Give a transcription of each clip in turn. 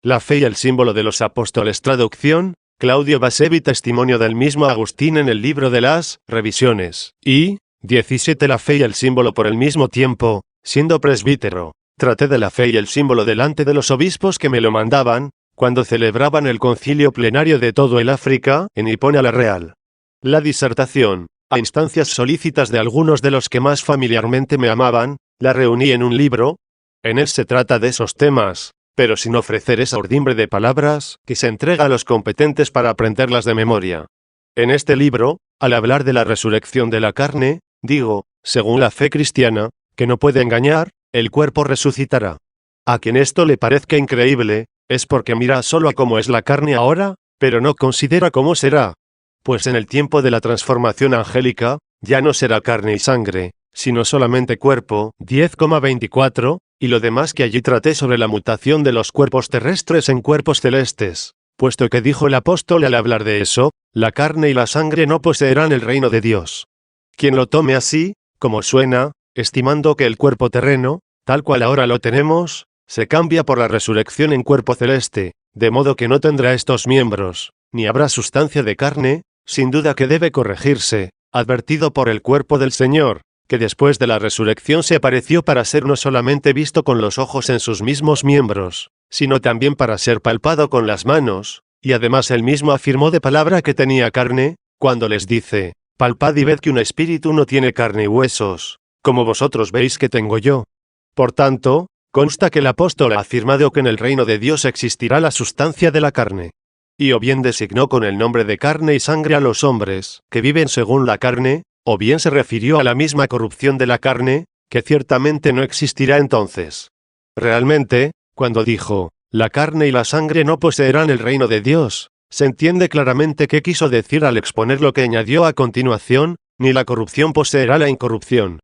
La fe y el símbolo de los apóstoles. Traducción, Claudio Basevi. Testimonio del mismo Agustín en el libro de las Revisiones. Y 17. La fe y el símbolo. Por el mismo tiempo, siendo presbítero, traté de la fe y el símbolo delante de los obispos que me lo mandaban, cuando celebraban el concilio plenario de todo el África, en Hipona la Real. La disertación, a instancias solícitas de algunos de los que más familiarmente me amaban, la reuní en un libro. En él se trata de esos temas, pero sin ofrecer esa urdimbre de palabras que se entrega a los competentes para aprenderlas de memoria. En este libro, al hablar de la resurrección de la carne, digo, según la fe cristiana, que no puede engañar, el cuerpo resucitará. A quien esto le parezca increíble, es porque mira solo a cómo es la carne ahora, pero no considera cómo será. Pues en el tiempo de la transformación angélica, ya no será carne y sangre, sino solamente cuerpo. 10,24, y lo demás que allí traté sobre la mutación de los cuerpos terrestres en cuerpos celestes, puesto que dijo el apóstol al hablar de eso, la carne y la sangre no poseerán el reino de Dios. Quien lo tome así, como suena, estimando que el cuerpo terreno, tal cual ahora lo tenemos, se cambia por la resurrección en cuerpo celeste, de modo que no tendrá estos miembros, ni habrá sustancia de carne, sin duda que debe corregirse, advertido por el cuerpo del Señor, que después de la resurrección se apareció para ser no solamente visto con los ojos en sus mismos miembros, sino también para ser palpado con las manos, y además él mismo afirmó de palabra que tenía carne, cuando les dice, palpad y ved que un espíritu no tiene carne y huesos, como vosotros veis que tengo yo. Por tanto, consta que el apóstol ha afirmado que en el reino de Dios existirá la sustancia de la carne. Y o bien designó con el nombre de carne y sangre a los hombres que viven según la carne, o bien se refirió a la misma corrupción de la carne, que ciertamente no existirá entonces. Realmente, cuando dijo, la carne y la sangre no poseerán el reino de Dios, se entiende claramente qué quiso decir al exponer lo que añadió a continuación, ni la corrupción poseerá la incorrupción.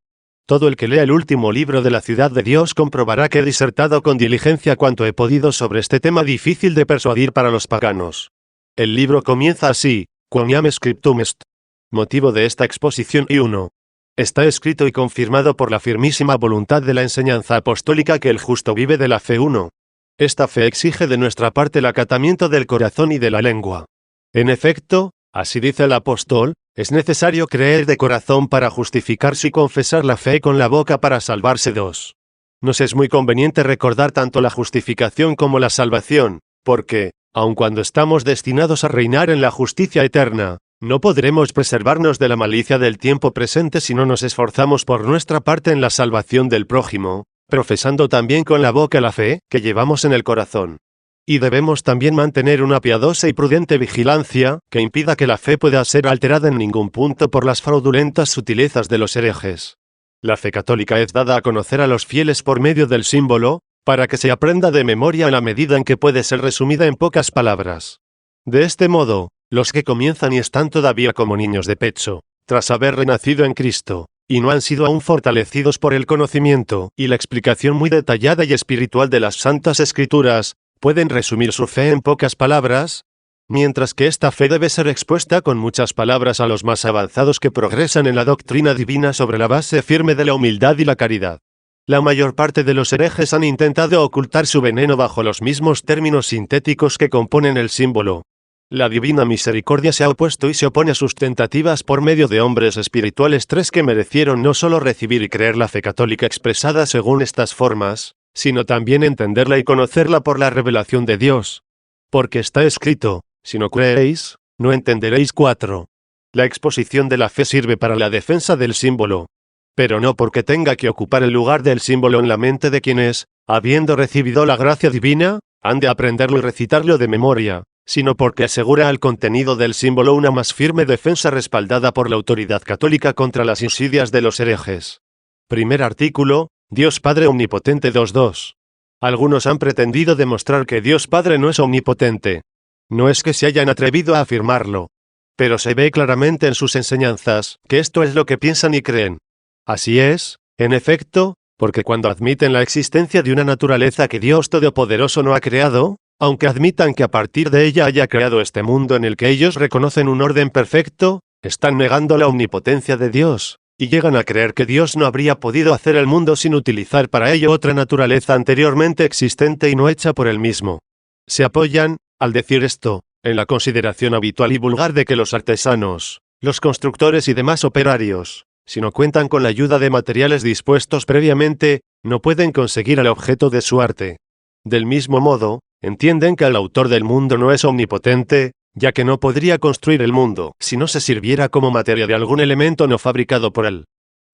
Todo el que lea el último libro de la ciudad de Dios comprobará que he disertado con diligencia cuanto he podido sobre este tema difícil de persuadir para los paganos. El libro comienza así, Quoniam scriptum est. Motivo de esta exposición y 1. Está escrito y confirmado por la firmísima voluntad de la enseñanza apostólica que el justo vive de la fe. 1. Esta fe exige de nuestra parte el acatamiento del corazón y de la lengua. En efecto, así dice el apóstol, es necesario creer de corazón para justificarse y confesar la fe con la boca para salvarse. 2. Nos es muy conveniente recordar tanto la justificación como la salvación, porque, aun cuando estamos destinados a reinar en la justicia eterna, no podremos preservarnos de la malicia del tiempo presente si no nos esforzamos por nuestra parte en la salvación del prójimo, profesando también con la boca la fe que llevamos en el corazón. Y debemos también mantener una piadosa y prudente vigilancia, que impida que la fe pueda ser alterada en ningún punto por las fraudulentas sutilezas de los herejes. La fe católica es dada a conocer a los fieles por medio del símbolo, para que se aprenda de memoria en la medida en que puede ser resumida en pocas palabras. De este modo, los que comienzan y están todavía como niños de pecho, tras haber renacido en Cristo, y no han sido aún fortalecidos por el conocimiento y la explicación muy detallada y espiritual de las Santas Escrituras, pueden resumir su fe en pocas palabras, mientras que esta fe debe ser expuesta con muchas palabras a los más avanzados que progresan en la doctrina divina sobre la base firme de la humildad y la caridad. La mayor parte de los herejes han intentado ocultar su veneno bajo los mismos términos sintéticos que componen el símbolo. La divina misericordia se ha opuesto y se opone a sus tentativas por medio de hombres espirituales tres que merecieron no solo recibir y creer la fe católica expresada según estas formas, sino también entenderla y conocerla por la revelación de Dios. Porque está escrito, si no creéis, no entenderéis. 4. La exposición de la fe sirve para la defensa del símbolo, pero no porque tenga que ocupar el lugar del símbolo en la mente de quienes, habiendo recibido la gracia divina, han de aprenderlo y recitarlo de memoria, sino porque asegura al contenido del símbolo una más firme defensa respaldada por la autoridad católica contra las insidias de los herejes. Primer artículo, Dios Padre Omnipotente. 2.2. Algunos han pretendido demostrar que Dios Padre no es omnipotente. No es que se hayan atrevido a afirmarlo, pero se ve claramente en sus enseñanzas que esto es lo que piensan y creen. Así es, en efecto, porque cuando admiten la existencia de una naturaleza que Dios Todopoderoso no ha creado, aunque admitan que a partir de ella haya creado este mundo en el que ellos reconocen un orden perfecto, están negando la omnipotencia de Dios, y llegan a creer que Dios no habría podido hacer el mundo sin utilizar para ello otra naturaleza anteriormente existente y no hecha por él mismo. Se apoyan, al decir esto, en la consideración habitual y vulgar de que los artesanos, los constructores y demás operarios, si no cuentan con la ayuda de materiales dispuestos previamente, no pueden conseguir el objeto de su arte. Del mismo modo, entienden que el autor del mundo no es omnipotente, ya que no podría construir el mundo si no se sirviera como materia de algún elemento no fabricado por él.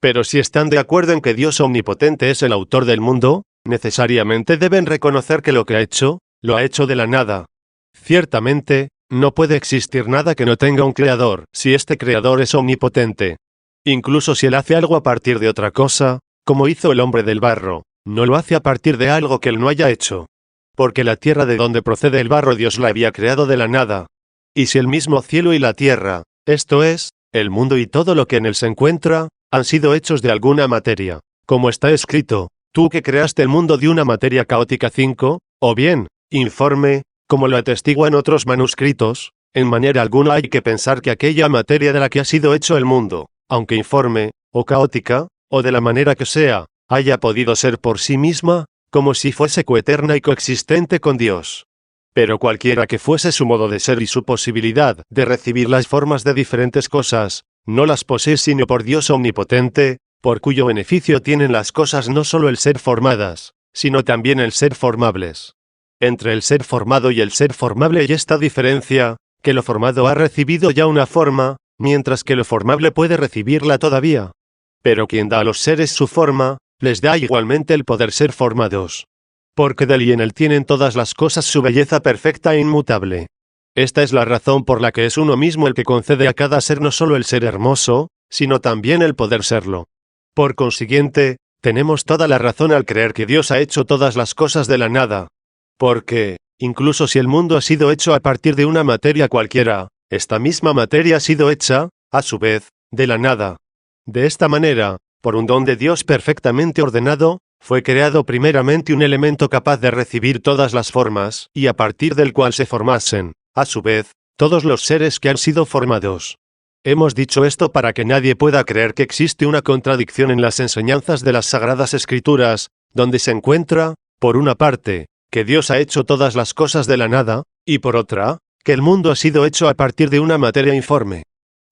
Pero si están de acuerdo en que Dios omnipotente es el autor del mundo, necesariamente deben reconocer que lo que ha hecho, lo ha hecho de la nada. Ciertamente, no puede existir nada que no tenga un creador, si este creador es omnipotente. Incluso si él hace algo a partir de otra cosa, como hizo el hombre del barro, no lo hace a partir de algo que él no haya hecho. Porque la tierra de donde procede el barro Dios la había creado de la nada. Y si el mismo cielo y la tierra, esto es, el mundo y todo lo que en él se encuentra, han sido hechos de alguna materia, como está escrito, tú que creaste el mundo de una materia caótica 5, o bien, informe, como lo atestiguan otros manuscritos, en manera alguna hay que pensar que aquella materia de la que ha sido hecho el mundo, aunque informe, o caótica, o de la manera que sea, haya podido ser por sí misma, como si fuese coeterna y coexistente con Dios. Pero cualquiera que fuese su modo de ser y su posibilidad de recibir las formas de diferentes cosas, no las posee sino por Dios omnipotente, por cuyo beneficio tienen las cosas no solo el ser formadas, sino también el ser formables. Entre el ser formado y el ser formable hay esta diferencia, que lo formado ha recibido ya una forma, mientras que lo formable puede recibirla todavía. Pero quien da a los seres su forma, les da igualmente el poder ser formados. Porque de él y en él tienen todas las cosas su belleza perfecta e inmutable. Esta es la razón por la que es uno mismo el que concede a cada ser no solo el ser hermoso, sino también el poder serlo. Por consiguiente, tenemos toda la razón al creer que Dios ha hecho todas las cosas de la nada. Porque, incluso si el mundo ha sido hecho a partir de una materia cualquiera, esta misma materia ha sido hecha, a su vez, de la nada. De esta manera, por un don de Dios perfectamente ordenado, fue creado primeramente un elemento capaz de recibir todas las formas, y a partir del cual se formasen, a su vez, todos los seres que han sido formados. Hemos dicho esto para que nadie pueda creer que existe una contradicción en las enseñanzas de las Sagradas Escrituras, donde se encuentra, por una parte, que Dios ha hecho todas las cosas de la nada, y por otra, que el mundo ha sido hecho a partir de una materia informe.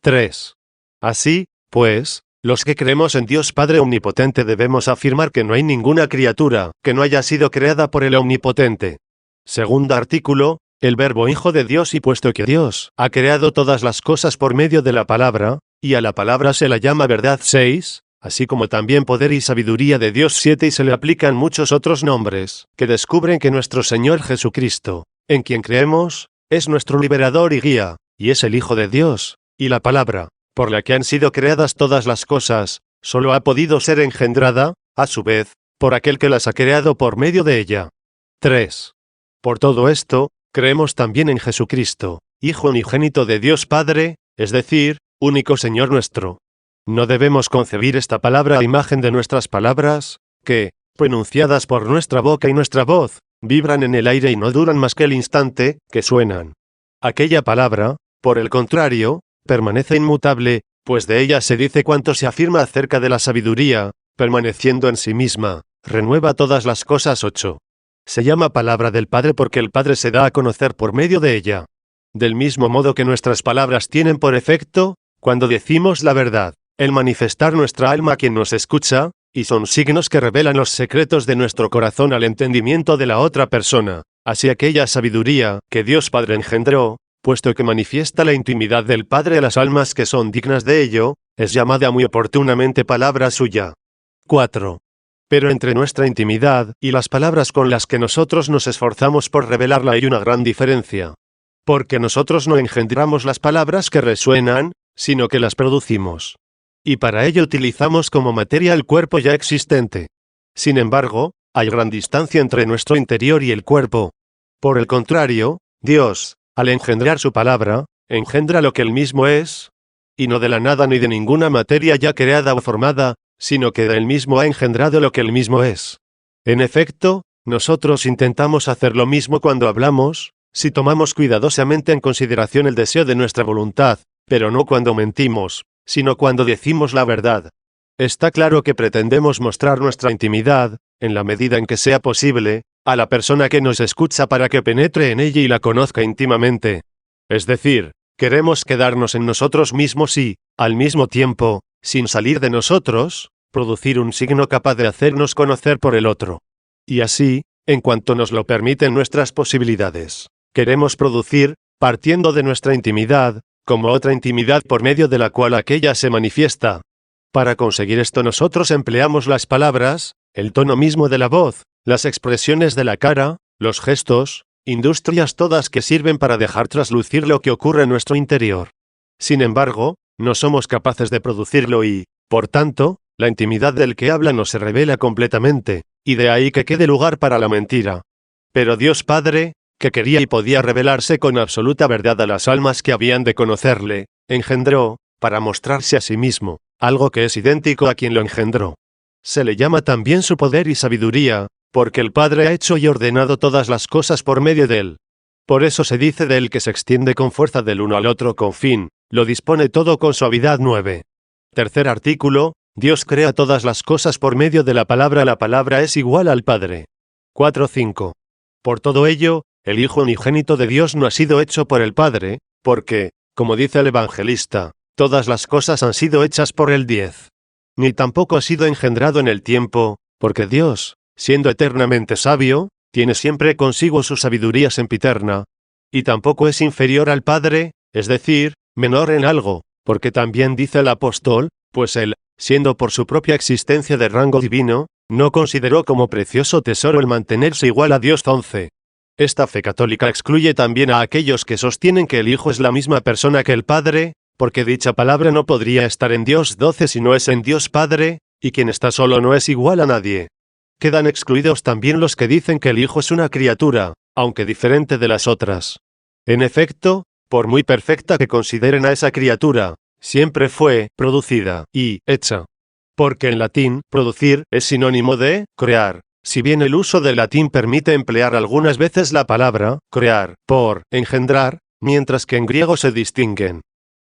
3. Así, pues, los que creemos en Dios Padre Omnipotente debemos afirmar que no hay ninguna criatura que no haya sido creada por el Omnipotente. Segundo artículo, el Verbo Hijo de Dios, y puesto que Dios ha creado todas las cosas por medio de la palabra, y a la palabra se la llama verdad 6, así como también poder y sabiduría de Dios 7, y se le aplican muchos otros nombres, que descubren que nuestro Señor Jesucristo, en quien creemos, es nuestro liberador y guía, y es el Hijo de Dios, y la palabra, por la que han sido creadas todas las cosas, solo ha podido ser engendrada, a su vez, por aquel que las ha creado por medio de ella. 3. Por todo esto, creemos también en Jesucristo, Hijo unigénito de Dios Padre, es decir, único Señor nuestro. No debemos concebir esta palabra a imagen de nuestras palabras, que, pronunciadas por nuestra boca y nuestra voz, vibran en el aire y no duran más que el instante que suenan. Aquella palabra, por el contrario, permanece inmutable, pues de ella se dice cuanto se afirma acerca de la sabiduría, permaneciendo en sí misma, renueva todas las cosas. 8. Se llama palabra del Padre porque el Padre se da a conocer por medio de ella. Del mismo modo que nuestras palabras tienen por efecto, cuando decimos la verdad, el manifestar nuestra alma a quien nos escucha, y son signos que revelan los secretos de nuestro corazón al entendimiento de la otra persona, así aquella sabiduría que Dios Padre engendró, puesto que manifiesta la intimidad del Padre a las almas que son dignas de ello, es llamada muy oportunamente palabra suya. 4. Pero entre nuestra intimidad y las palabras con las que nosotros nos esforzamos por revelarla hay una gran diferencia. Porque nosotros no engendramos las palabras que resuenan, sino que las producimos. Y para ello utilizamos como materia el cuerpo ya existente. Sin embargo, hay gran distancia entre nuestro interior y el cuerpo. Por el contrario, Dios, al engendrar su palabra, engendra lo que él mismo es, y no de la nada ni de ninguna materia ya creada o formada, sino que de él mismo ha engendrado lo que él mismo es. En efecto, nosotros intentamos hacer lo mismo cuando hablamos, si tomamos cuidadosamente en consideración el deseo de nuestra voluntad, pero no cuando mentimos, sino cuando decimos la verdad. Está claro que pretendemos mostrar nuestra intimidad, en la medida en que sea posible, a la persona que nos escucha para que penetre en ella y la conozca íntimamente. Es decir, queremos quedarnos en nosotros mismos y, al mismo tiempo, sin salir de nosotros, producir un signo capaz de hacernos conocer por el otro. Y así, en cuanto nos lo permiten nuestras posibilidades, queremos producir, partiendo de nuestra intimidad, como otra intimidad por medio de la cual aquella se manifiesta. Para conseguir esto nosotros empleamos las palabras, el tono mismo de la voz, las expresiones de la cara, los gestos, industrias todas que sirven para dejar traslucir lo que ocurre en nuestro interior. Sin embargo, no somos capaces de producirlo y, por tanto, la intimidad del que habla no se revela completamente, y de ahí que quede lugar para la mentira. Pero Dios Padre, que quería y podía revelarse con absoluta verdad a las almas que habían de conocerle, engendró, para mostrarse a sí mismo, algo que es idéntico a quien lo engendró. Se le llama también su poder y sabiduría, porque el Padre ha hecho y ordenado todas las cosas por medio de él. Por eso se dice de él que se extiende con fuerza del uno al otro con fin, lo dispone todo con suavidad. 9. Tercer artículo, Dios crea todas las cosas por medio de la palabra es igual al Padre. 4.5. Por todo ello, el Hijo unigénito de Dios no ha sido hecho por el Padre, porque, como dice el evangelista, todas las cosas han sido hechas por el 10. Ni tampoco ha sido engendrado en el tiempo, porque Dios, siendo eternamente sabio, tiene siempre consigo su sabiduría sempiterna. Y tampoco es inferior al Padre, es decir, menor en algo, porque también dice el apóstol, pues él, siendo por su propia existencia de rango divino, no consideró como precioso tesoro el mantenerse igual a Dios. 11. Esta fe católica excluye también a aquellos que sostienen que el Hijo es la misma persona que el Padre, porque dicha palabra no podría estar en Dios 12 si no es en Dios Padre, y quien está solo no es igual a nadie. Quedan excluidos también los que dicen que el Hijo es una criatura, aunque diferente de las otras. En efecto, por muy perfecta que consideren a esa criatura, siempre fue producida y hecha. Porque en latín, producir es sinónimo de crear, si bien el uso del latín permite emplear algunas veces la palabra crear por engendrar, mientras que en griego se distinguen.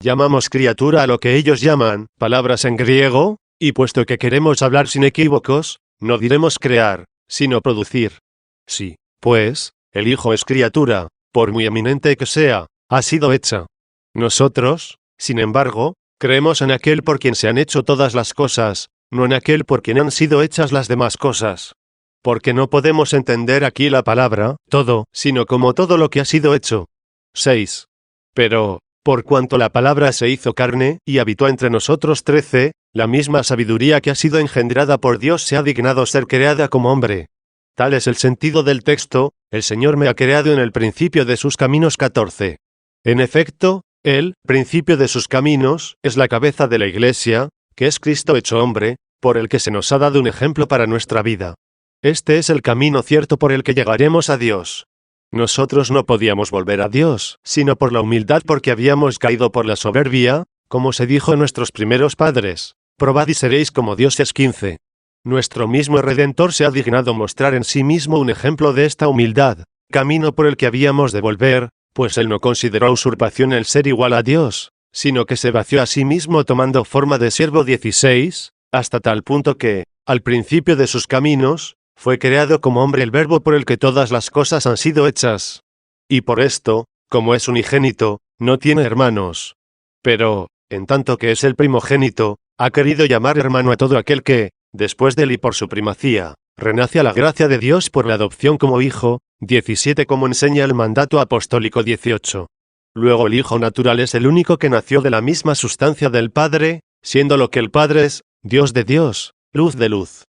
Llamamos criatura a lo que ellos llaman palabras en griego, y puesto que queremos hablar sin equívocos, no diremos crear, sino producir. Sí, pues, el Hijo es criatura, por muy eminente que sea, ha sido hecha. Nosotros, sin embargo, creemos en aquel por quien se han hecho todas las cosas, no en aquel por quien han sido hechas las demás cosas. Porque no podemos entender aquí la palabra todo, sino como todo lo que ha sido hecho. 6. Pero, por cuanto la palabra se hizo carne y habitó entre nosotros. 13, la misma sabiduría que ha sido engendrada por Dios se ha dignado ser creada como hombre. Tal es el sentido del texto, el Señor me ha creado en el principio de sus caminos. 14. En efecto, el principio de sus caminos es la cabeza de la Iglesia, que es Cristo hecho hombre, por el que se nos ha dado un ejemplo para nuestra vida. Este es el camino cierto por el que llegaremos a Dios. Nosotros no podíamos volver a Dios, sino por la humildad, porque habíamos caído por la soberbia, como se dijo a nuestros primeros padres, probad y seréis como dioses. 15. Nuestro mismo Redentor se ha dignado mostrar en sí mismo un ejemplo de esta humildad, camino por el que habíamos de volver, pues él no consideró usurpación el ser igual a Dios, sino que se vació a sí mismo tomando forma de siervo. 16, hasta tal punto que, al principio de sus caminos, fue creado como hombre el Verbo por el que todas las cosas han sido hechas. Y por esto, como es unigénito, no tiene hermanos. Pero, en tanto que es el primogénito, ha querido llamar hermano a todo aquel que, después de él y por su primacía, renace a la gracia de Dios por la adopción como hijo. 17, como enseña el mandato apostólico. 18. Luego el Hijo natural es el único que nació de la misma sustancia del Padre, siendo lo que el Padre es, Dios de Dios, luz de luz.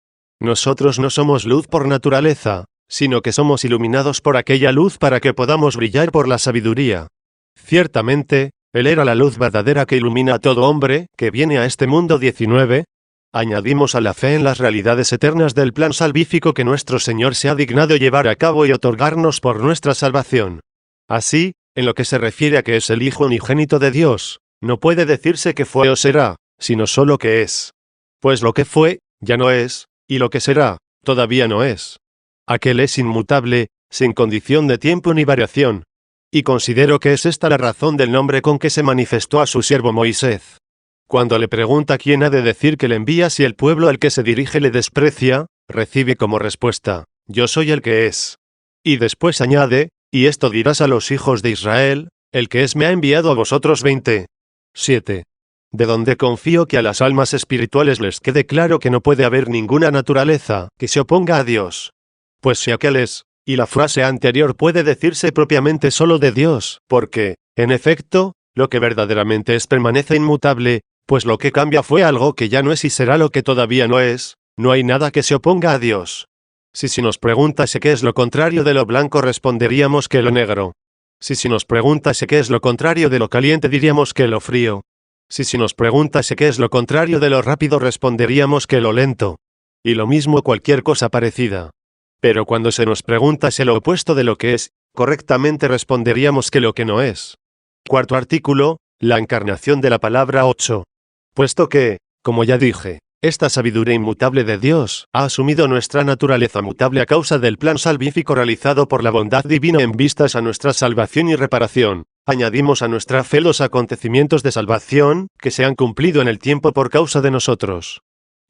Nosotros no somos luz por naturaleza, sino que somos iluminados por aquella luz para que podamos brillar por la sabiduría. Ciertamente, Él era la luz verdadera que ilumina a todo hombre que viene a este mundo. 19. Añadimos a la fe en las realidades eternas del plan salvífico que nuestro Señor se ha dignado llevar a cabo y otorgarnos por nuestra salvación. Así, en lo que se refiere a que es el Hijo unigénito de Dios, no puede decirse que fue o será, sino solo que es. Pues lo que fue, ya no es, y lo que será, todavía no es. Aquel es inmutable, sin condición de tiempo ni variación. Y considero que es esta la razón del nombre con que se manifestó a su siervo Moisés. Cuando le pregunta quién ha de decir que le envía si el pueblo al que se dirige le desprecia, recibe como respuesta: yo soy el que es. Y después añade, y esto dirás a los hijos de Israel, el que es me ha enviado a vosotros 27. De donde confío que a las almas espirituales les quede claro que no puede haber ninguna naturaleza que se oponga a Dios. Pues si aquel es, y la frase anterior puede decirse propiamente solo de Dios, porque, en efecto, lo que verdaderamente es permanece inmutable, pues lo que cambia fue algo que ya no es y será lo que todavía no es, no hay nada que se oponga a Dios. Si nos preguntase qué es lo contrario de lo blanco responderíamos que lo negro. Si nos preguntase qué es lo contrario de lo caliente diríamos que lo frío. Si nos preguntase qué es lo contrario de lo rápido responderíamos que lo lento. Y lo mismo cualquier cosa parecida. Pero cuando se nos preguntase lo opuesto de lo que es, correctamente responderíamos que lo que no es. Cuarto artículo, la encarnación de la palabra 8. Puesto que, como ya dije, esta sabiduría inmutable de Dios ha asumido nuestra naturaleza mutable a causa del plan salvífico realizado por la bondad divina en vistas a nuestra salvación y reparación. Añadimos a nuestra fe los acontecimientos de salvación que se han cumplido en el tiempo por causa de nosotros.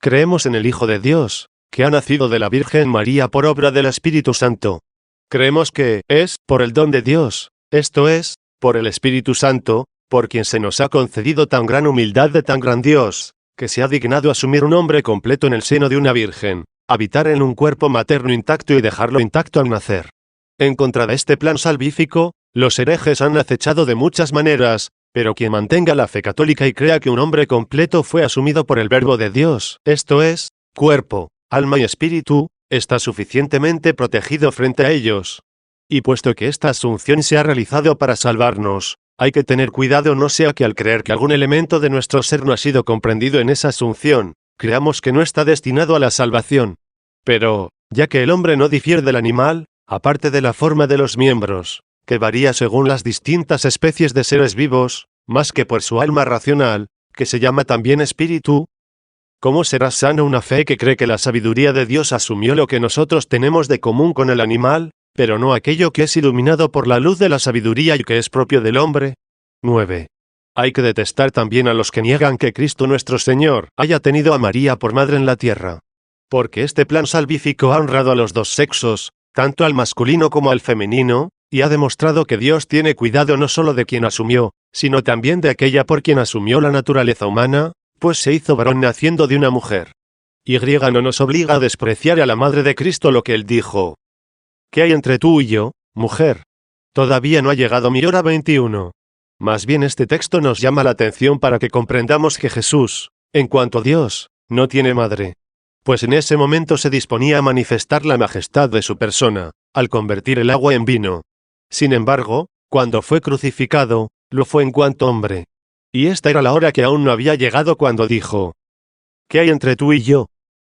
Creemos en el Hijo de Dios, que ha nacido de la Virgen María por obra del Espíritu Santo. Creemos que es por el don de Dios, esto es, por el Espíritu Santo, por quien se nos ha concedido tan gran humildad de tan gran Dios, que se ha dignado asumir un hombre completo en el seno de una virgen, habitar en un cuerpo materno intacto y dejarlo intacto al nacer. En contra de este plan salvífico, los herejes han acechado de muchas maneras, pero quien mantenga la fe católica y crea que un hombre completo fue asumido por el Verbo de Dios, esto es, cuerpo, alma y espíritu, está suficientemente protegido frente a ellos. Y puesto que esta asunción se ha realizado para salvarnos, hay que tener cuidado no sea que al creer que algún elemento de nuestro ser no ha sido comprendido en esa asunción, creamos que no está destinado a la salvación. Pero, ya que el hombre no difiere del animal, aparte de la forma de los miembros, que varía según las distintas especies de seres vivos, más que por su alma racional, que se llama también espíritu, ¿cómo será sana una fe que cree que la sabiduría de Dios asumió lo que nosotros tenemos de común con el animal, pero no aquello que es iluminado por la luz de la sabiduría y que es propio del hombre? 9. Hay que detestar también a los que niegan que Cristo nuestro Señor haya tenido a María por madre en la tierra. Porque este plan salvífico ha honrado a los dos sexos, tanto al masculino como al femenino, y ha demostrado que Dios tiene cuidado no solo de quien asumió, sino también de aquella por quien asumió la naturaleza humana, pues se hizo varón naciendo de una mujer. Y no nos obliga a despreciar a la madre de Cristo lo que él dijo. ¿Qué hay entre tú y yo, mujer? Todavía no ha llegado mi hora 21. Más bien este texto nos llama la atención para que comprendamos que Jesús, en cuanto a Dios, no tiene madre. Pues en ese momento se disponía a manifestar la majestad de su persona, al convertir el agua en vino. Sin embargo, cuando fue crucificado, lo fue en cuanto hombre. Y esta era la hora que aún no había llegado cuando dijo: ¿qué hay entre tú y yo?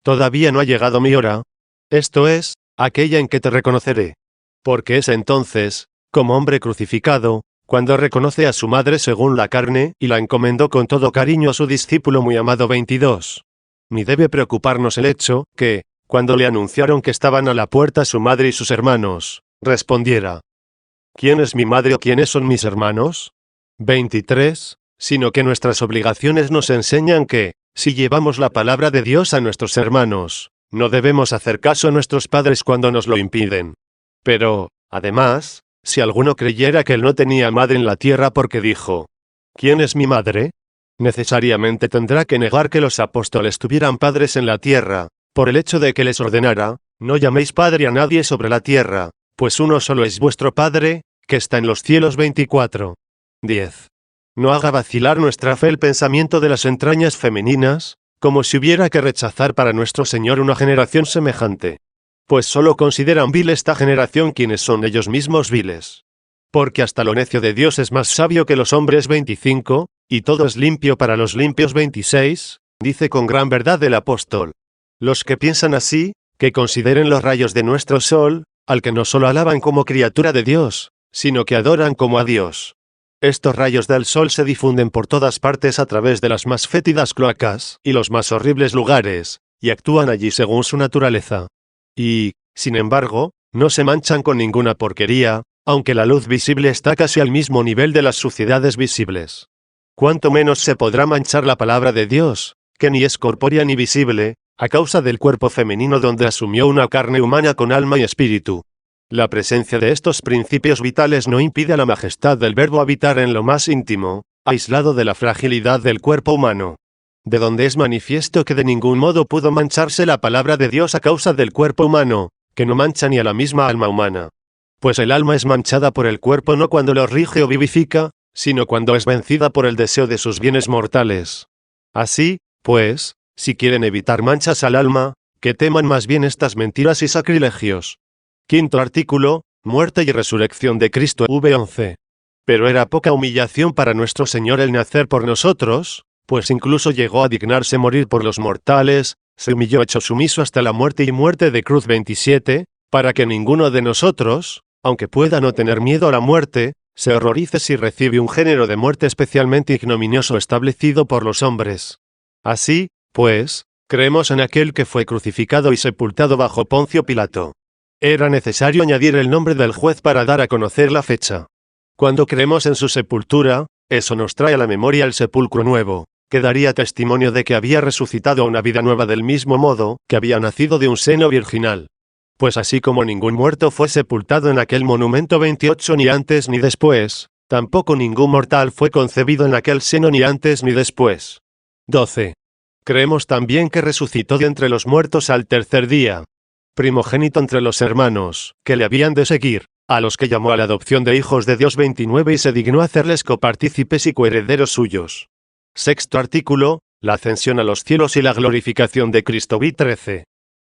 Todavía no ha llegado mi hora. Esto es, aquella en que te reconoceré. Porque es entonces, como hombre crucificado, cuando reconoce a su madre según la carne y la encomendó con todo cariño a su discípulo muy amado 22. Ni debe preocuparnos el hecho que, cuando le anunciaron que estaban a la puerta su madre y sus hermanos, respondiera: ¿quién es mi madre o quiénes son mis hermanos? 23. Sino que nuestras obligaciones nos enseñan que, si llevamos la palabra de Dios a nuestros hermanos, no debemos hacer caso a nuestros padres cuando nos lo impiden. Pero, además, si alguno creyera que él no tenía madre en la tierra porque dijo: ¿quién es mi madre?, necesariamente tendrá que negar que los apóstoles tuvieran padres en la tierra, por el hecho de que les ordenara: no llaméis padre a nadie sobre la tierra, pues uno solo es vuestro Padre, que está en los cielos. 24. 10. No haga vacilar nuestra fe el pensamiento de las entrañas femeninas, como si hubiera que rechazar para nuestro Señor una generación semejante. Pues solo consideran vil esta generación quienes son ellos mismos viles. Porque hasta lo necio de Dios es más sabio que los hombres. 25, y todo es limpio para los limpios. 26, dice con gran verdad el apóstol. Los que piensan así, que consideren los rayos de nuestro sol, al que no solo alaban como criatura de Dios, sino que adoran como a Dios. Estos rayos del sol se difunden por todas partes a través de las más fétidas cloacas y los más horribles lugares, y actúan allí según su naturaleza. Y, sin embargo, no se manchan con ninguna porquería, aunque la luz visible está casi al mismo nivel de las suciedades visibles. Cuánto menos se podrá manchar la palabra de Dios, que ni es corpórea ni visible, a causa del cuerpo femenino donde asumió una carne humana con alma y espíritu. La presencia de estos principios vitales no impide a la majestad del Verbo habitar en lo más íntimo, aislado de la fragilidad del cuerpo humano. De donde es manifiesto que de ningún modo pudo mancharse la palabra de Dios a causa del cuerpo humano, que no mancha ni a la misma alma humana. Pues el alma es manchada por el cuerpo no cuando lo rige o vivifica, sino cuando es vencida por el deseo de sus bienes mortales. Así, pues, si quieren evitar manchas al alma, que teman más bien estas mentiras y sacrilegios. Quinto artículo, muerte y resurrección de Cristo v11. Pero era poca humillación para nuestro Señor el nacer por nosotros, pues incluso llegó a dignarse morir por los mortales, se humilló hecho sumiso hasta la muerte y muerte de cruz 27, para que ninguno de nosotros, aunque pueda no tener miedo a la muerte, se horrorice si recibe un género de muerte especialmente ignominioso establecido por los hombres. Así, pues, creemos en aquel que fue crucificado y sepultado bajo Poncio Pilato. Era necesario añadir el nombre del juez para dar a conocer la fecha. Cuando creemos en su sepultura, eso nos trae a la memoria el sepulcro nuevo, que daría testimonio de que había resucitado a una vida nueva del mismo modo que había nacido de un seno virginal. Pues así como ningún muerto fue sepultado en aquel monumento 28 ni antes ni después, tampoco ningún mortal fue concebido en aquel seno ni antes ni después. 12. Creemos también que resucitó de entre los muertos al tercer día. Primogénito entre los hermanos, que le habían de seguir, a los que llamó a la adopción de hijos de Dios 29 y se dignó hacerles copartícipes y coherederos suyos. Sexto artículo, la ascensión a los cielos y la glorificación de Cristo v 13.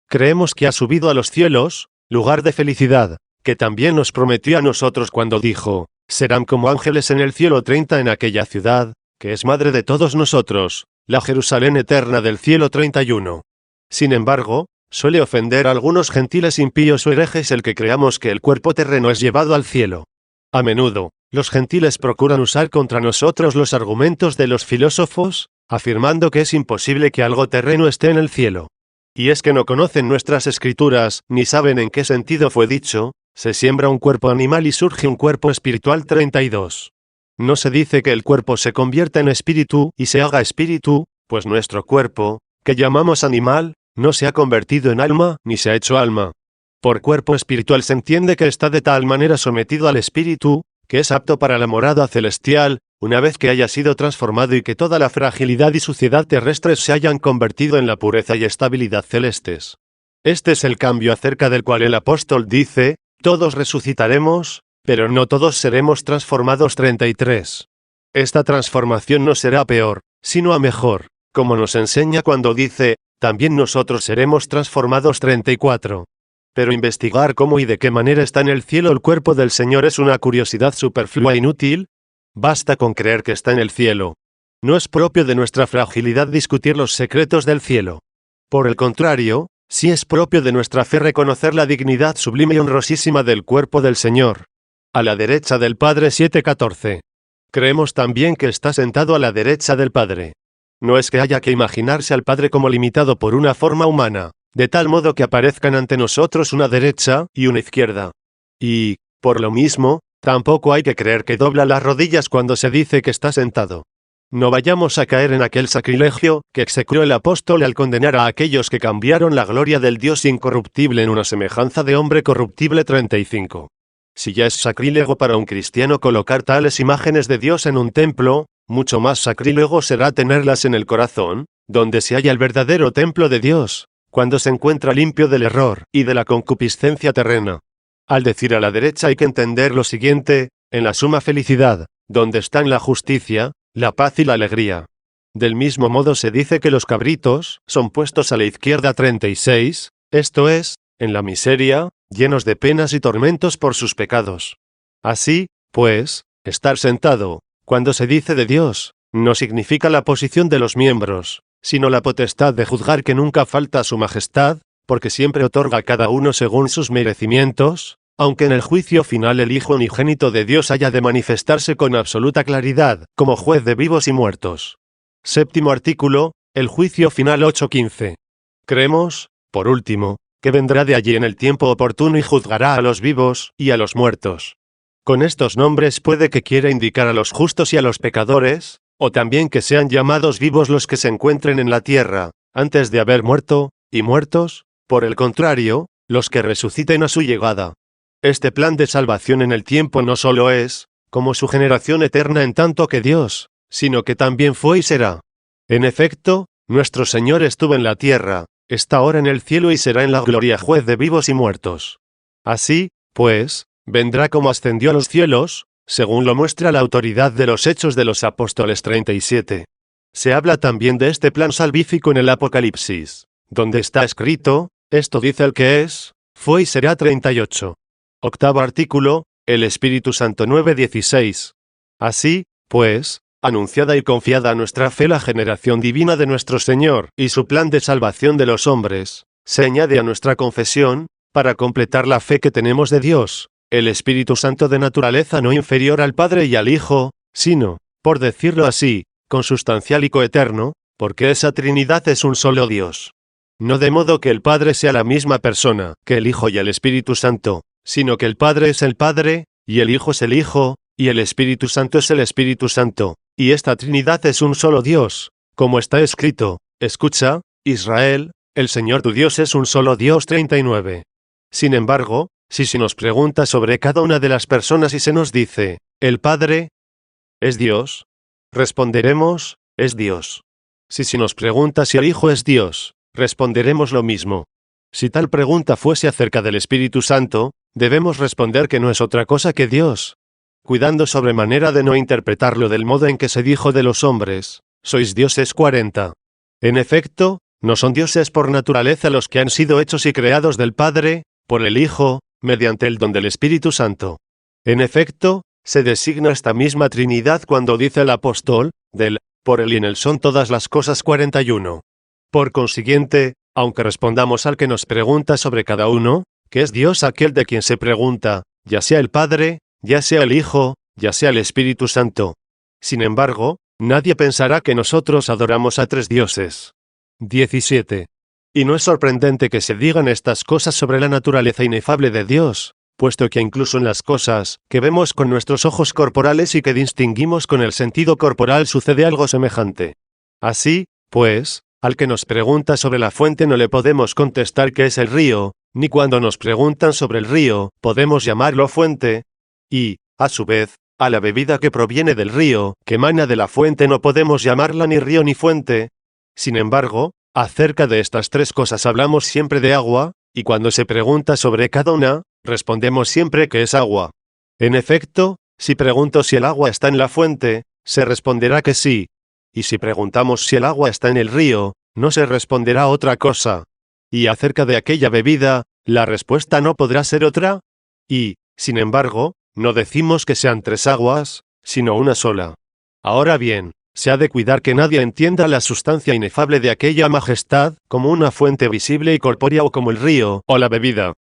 Creemos que ha subido a los cielos, lugar de felicidad, que también nos prometió a nosotros cuando dijo, serán como ángeles en el cielo 30 en aquella ciudad, que es madre de todos nosotros, la Jerusalén eterna del cielo 31. Sin embargo, suele ofender a algunos gentiles impíos o herejes el que creamos que el cuerpo terreno es llevado al cielo. A menudo, los gentiles procuran usar contra nosotros los argumentos de los filósofos, afirmando que es imposible que algo terreno esté en el cielo. Y es que no conocen nuestras escrituras, ni saben en qué sentido fue dicho, se siembra un cuerpo animal y surge un cuerpo espiritual 32. No se dice que el cuerpo se convierta en espíritu y se haga espíritu, pues nuestro cuerpo, que llamamos animal, no se ha convertido en alma ni se ha hecho alma. Por cuerpo espiritual se entiende que está de tal manera sometido al espíritu, que es apto para la morada celestial, una vez que haya sido transformado y que toda la fragilidad y suciedad terrestres se hayan convertido en la pureza y estabilidad celestes. Este es el cambio acerca del cual el apóstol dice, todos resucitaremos, pero no todos seremos transformados 33. Esta transformación no será a peor, sino a mejor, como nos enseña cuando dice, también nosotros seremos transformados 34. Pero investigar cómo y de qué manera está en el cielo el cuerpo del Señor es una curiosidad superflua e inútil. Basta con creer que está en el cielo. No es propio de nuestra fragilidad discutir los secretos del cielo. Por el contrario, sí es propio de nuestra fe reconocer la dignidad sublime y honrosísima del cuerpo del Señor. A la derecha del Padre 7:14. Creemos también que está sentado a la derecha del Padre. No es que haya que imaginarse al Padre como limitado por una forma humana, de tal modo que aparezcan ante nosotros una derecha y una izquierda. Y, por lo mismo, tampoco hay que creer que dobla las rodillas cuando se dice que está sentado. No vayamos a caer en aquel sacrilegio que execró el apóstol al condenar a aquellos que cambiaron la gloria del Dios incorruptible en una semejanza de hombre corruptible 35. Si ya es sacrílego para un cristiano colocar tales imágenes de Dios en un templo, mucho más sacrílego será tenerlas en el corazón, donde se halla el verdadero templo de Dios, cuando se encuentra limpio del error y de la concupiscencia terrena. Al decir a la derecha hay que entender lo siguiente, en la suma felicidad, donde están la justicia, la paz y la alegría. Del mismo modo se dice que los cabritos son puestos a la izquierda 36, esto es, en la miseria, llenos de penas y tormentos por sus pecados. Así, pues, estar sentado, cuando se dice de Dios, no significa la posición de los miembros, sino la potestad de juzgar que nunca falta a su majestad, porque siempre otorga a cada uno según sus merecimientos, aunque en el juicio final el Hijo unigénito de Dios haya de manifestarse con absoluta claridad, como juez de vivos y muertos. Séptimo artículo, el juicio final 8:15. Creemos, por último, que vendrá de allí en el tiempo oportuno y juzgará a los vivos y a los muertos. Con estos nombres puede que quiera indicar a los justos y a los pecadores, o también que sean llamados vivos los que se encuentren en la tierra, antes de haber muerto, y muertos, por el contrario, los que resuciten a su llegada. Este plan de salvación en el tiempo no solo es, como su generación eterna en tanto que Dios, sino que también fue y será. En efecto, nuestro Señor estuvo en la tierra, está ahora en el cielo y será en la gloria juez de vivos y muertos. Así, pues, vendrá como ascendió a los cielos, según lo muestra la autoridad de los Hechos de los Apóstoles 37. Se habla también de este plan salvífico en el Apocalipsis, donde está escrito, esto dice el que es, fue y será 38. Octavo artículo, el Espíritu Santo 9:16. Así, pues, anunciada y confiada a nuestra fe la generación divina de nuestro Señor y su plan de salvación de los hombres, se añade a nuestra confesión, para completar la fe que tenemos de Dios, el Espíritu Santo de naturaleza no inferior al Padre y al Hijo, sino, por decirlo así, consustancial y coeterno, porque esa Trinidad es un solo Dios. No de modo que el Padre sea la misma persona que el Hijo y el Espíritu Santo, sino que el Padre es el Padre, y el Hijo es el Hijo, y el Espíritu Santo es el Espíritu Santo, y esta Trinidad es un solo Dios, como está escrito, escucha, Israel, el Señor tu Dios es un solo Dios. 39. Sin embargo, si se nos pregunta sobre cada una de las personas y se nos dice, ¿el Padre es Dios? Responderemos, es Dios. Si se nos pregunta si el Hijo es Dios, responderemos lo mismo. Si tal pregunta fuese acerca del Espíritu Santo, debemos responder que no es otra cosa que Dios. Cuidando sobremanera de no interpretarlo del modo en que se dijo de los hombres, sois dioses. 40. En efecto, no son dioses por naturaleza los que han sido hechos y creados del Padre, por el Hijo, mediante el don del Espíritu Santo. En efecto, se designa esta misma Trinidad cuando dice el apóstol, por él y en él son todas las cosas. 41. Por consiguiente, aunque respondamos al que nos pregunta sobre cada uno, que es Dios aquel de quien se pregunta, ya sea el Padre, ya sea el Hijo, ya sea el Espíritu Santo. Sin embargo, nadie pensará que nosotros adoramos a tres dioses. 17. Y no es sorprendente que se digan estas cosas sobre la naturaleza inefable de Dios, puesto que incluso en las cosas que vemos con nuestros ojos corporales y que distinguimos con el sentido corporal sucede algo semejante. Así, pues, al que nos pregunta sobre la fuente no le podemos contestar que es el río, ni cuando nos preguntan sobre el río, podemos llamarlo fuente, y, a su vez, a la bebida que proviene del río, que emana de la fuente no podemos llamarla ni río ni fuente. Sin embargo, acerca de estas tres cosas hablamos siempre de agua, y cuando se pregunta sobre cada una, respondemos siempre que es agua. En efecto, si pregunto si el agua está en la fuente, se responderá que sí. Y si preguntamos si el agua está en el río, no se responderá otra cosa. Y acerca de aquella bebida, la respuesta no podrá ser otra. Y, sin embargo, no decimos que sean tres aguas, sino una sola. Ahora bien, se ha de cuidar que nadie entienda la sustancia inefable de aquella majestad como una fuente visible y corpórea o como el río o la bebida.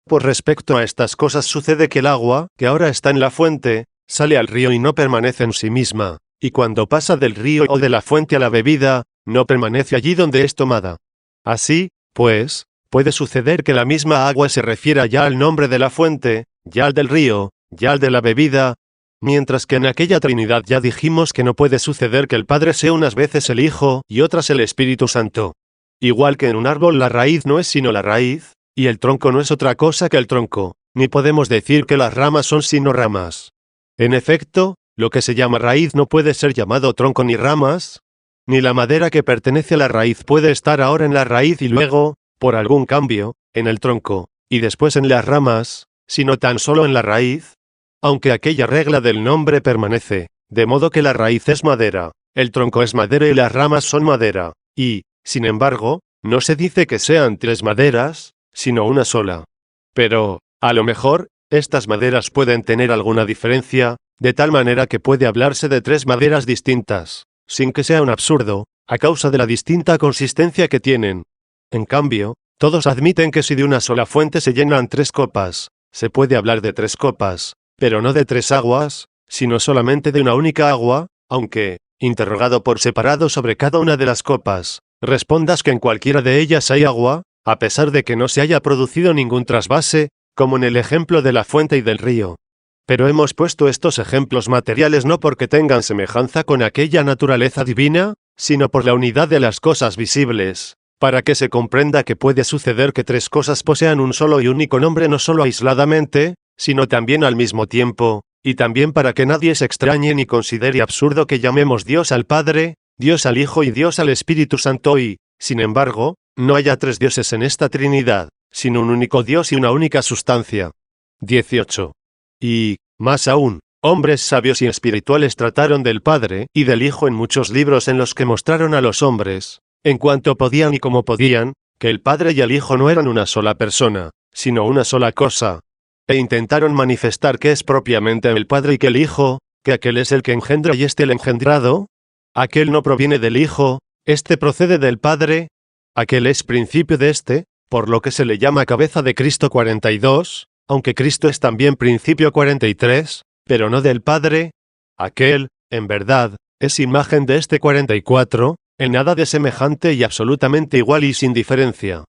Por respecto a estas cosas sucede que el agua, que ahora está en la fuente, sale al río y no permanece en sí misma, y cuando pasa del río o de la fuente a la bebida, no permanece allí donde es tomada. Así, pues, puede suceder que la misma agua se refiera ya al nombre de la fuente, ya al del río, ya al de la bebida, mientras que en aquella Trinidad ya dijimos que no puede suceder que el Padre sea unas veces el Hijo y otras el Espíritu Santo. Igual que en un árbol la raíz no es sino la raíz, y el tronco no es otra cosa que el tronco, ni podemos decir que las ramas son sino ramas. En efecto, lo que se llama raíz no puede ser llamado tronco ni ramas, ni la madera que pertenece a la raíz puede estar ahora en la raíz y luego, por algún cambio, en el tronco, y después en las ramas, sino tan solo en la raíz. Aunque aquella regla del nombre permanece, de modo que la raíz es madera, el tronco es madera y las ramas son madera, y, sin embargo, no se dice que sean tres maderas, sino una sola. Pero, a lo mejor, estas maderas pueden tener alguna diferencia, de tal manera que puede hablarse de tres maderas distintas, sin que sea un absurdo, a causa de la distinta consistencia que tienen. En cambio, todos admiten que si de una sola fuente se llenan tres copas, se puede hablar de tres copas, pero no de tres aguas, sino solamente de una única agua, aunque, interrogado por separado sobre cada una de las copas, respondas que en cualquiera de ellas hay agua, a pesar de que no se haya producido ningún trasvase, como en el ejemplo de la fuente y del río. Pero hemos puesto estos ejemplos materiales no porque tengan semejanza con aquella naturaleza divina, sino por la unidad de las cosas visibles, para que se comprenda que puede suceder que tres cosas posean un solo y único nombre no solo aisladamente, sino también al mismo tiempo, y también para que nadie se extrañe ni considere absurdo que llamemos Dios al Padre, Dios al Hijo y Dios al Espíritu Santo y, sin embargo, no haya tres dioses en esta Trinidad, sino un único Dios y una única sustancia. 18. Y, más aún, hombres sabios y espirituales trataron del Padre y del Hijo en muchos libros en los que mostraron a los hombres, en cuanto podían y como podían, que el Padre y el Hijo no eran una sola persona, sino una sola cosa. E intentaron manifestar que es propiamente el Padre y que el Hijo, que aquel es el que engendra y este el engendrado. Aquel no proviene del Hijo, este procede del Padre. Aquel es principio de este, por lo que se le llama cabeza de Cristo 42, aunque Cristo es también principio 43, pero no del Padre. Aquel, en verdad, es imagen de este 44, en nada de semejante y absolutamente igual y sin diferencia.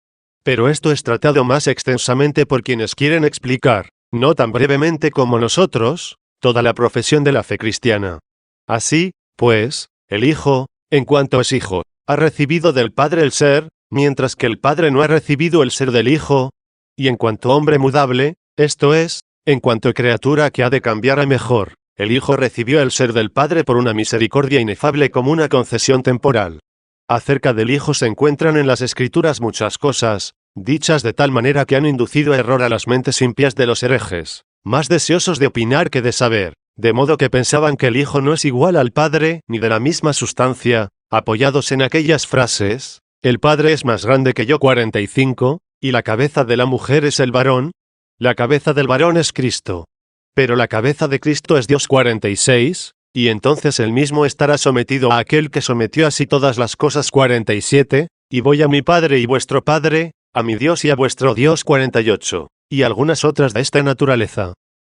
Pero esto es tratado más extensamente por quienes quieren explicar, no tan brevemente como nosotros, toda la profesión de la fe cristiana. Así, pues, el Hijo, en cuanto es Hijo, ha recibido del Padre el ser, mientras que el Padre no ha recibido el ser del Hijo, y en cuanto hombre mudable, esto es, en cuanto criatura que ha de cambiar a mejor, el Hijo recibió el ser del Padre por una misericordia inefable como una concesión temporal. Acerca del Hijo se encuentran en las Escrituras muchas cosas, dichas de tal manera que han inducido a error a las mentes impias de los herejes, más deseosos de opinar que de saber, de modo que pensaban que el Hijo no es igual al Padre, ni de la misma sustancia, apoyados en aquellas frases, el Padre es más grande que yo 45, y la cabeza de la mujer es el varón, la cabeza del varón es Cristo. Pero la cabeza de Cristo es Dios 46, y entonces él mismo estará sometido a aquel que sometió así todas las cosas 47, y voy a mi Padre y vuestro Padre, a mi Dios y a vuestro Dios 48, y algunas otras de esta naturaleza.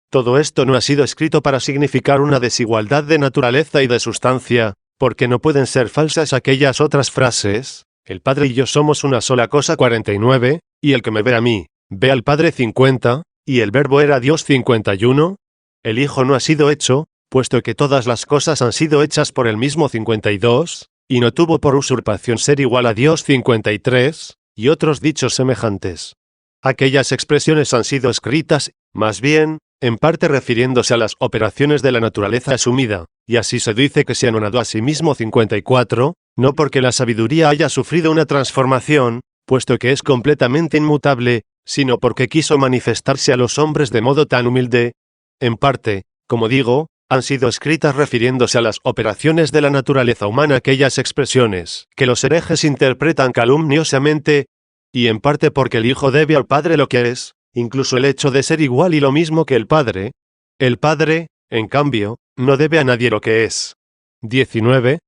Todo esto no ha sido escrito para significar una desigualdad de naturaleza y de sustancia, porque no pueden ser falsas aquellas otras frases, el Padre y yo somos una sola cosa 49, y el que me ve a mí, ve al Padre 50, y el Verbo era Dios 51, el Hijo no ha sido hecho, puesto que todas las cosas han sido hechas por el mismo 52, y no tuvo por usurpación ser igual a Dios 53, y otros dichos semejantes. Aquellas expresiones han sido escritas, más bien, en parte refiriéndose a las operaciones de la naturaleza asumida, y así se dice que se anonadó a sí mismo 54, no porque la sabiduría haya sufrido una transformación, puesto que es completamente inmutable, sino porque quiso manifestarse a los hombres de modo tan humilde. En parte, como digo, han sido escritas refiriéndose a las operaciones de la naturaleza humana aquellas expresiones que los herejes interpretan calumniosamente, y en parte porque el Hijo debe al Padre lo que es, incluso el hecho de ser igual y lo mismo que el Padre. El Padre, en cambio, no debe a nadie lo que es. 19.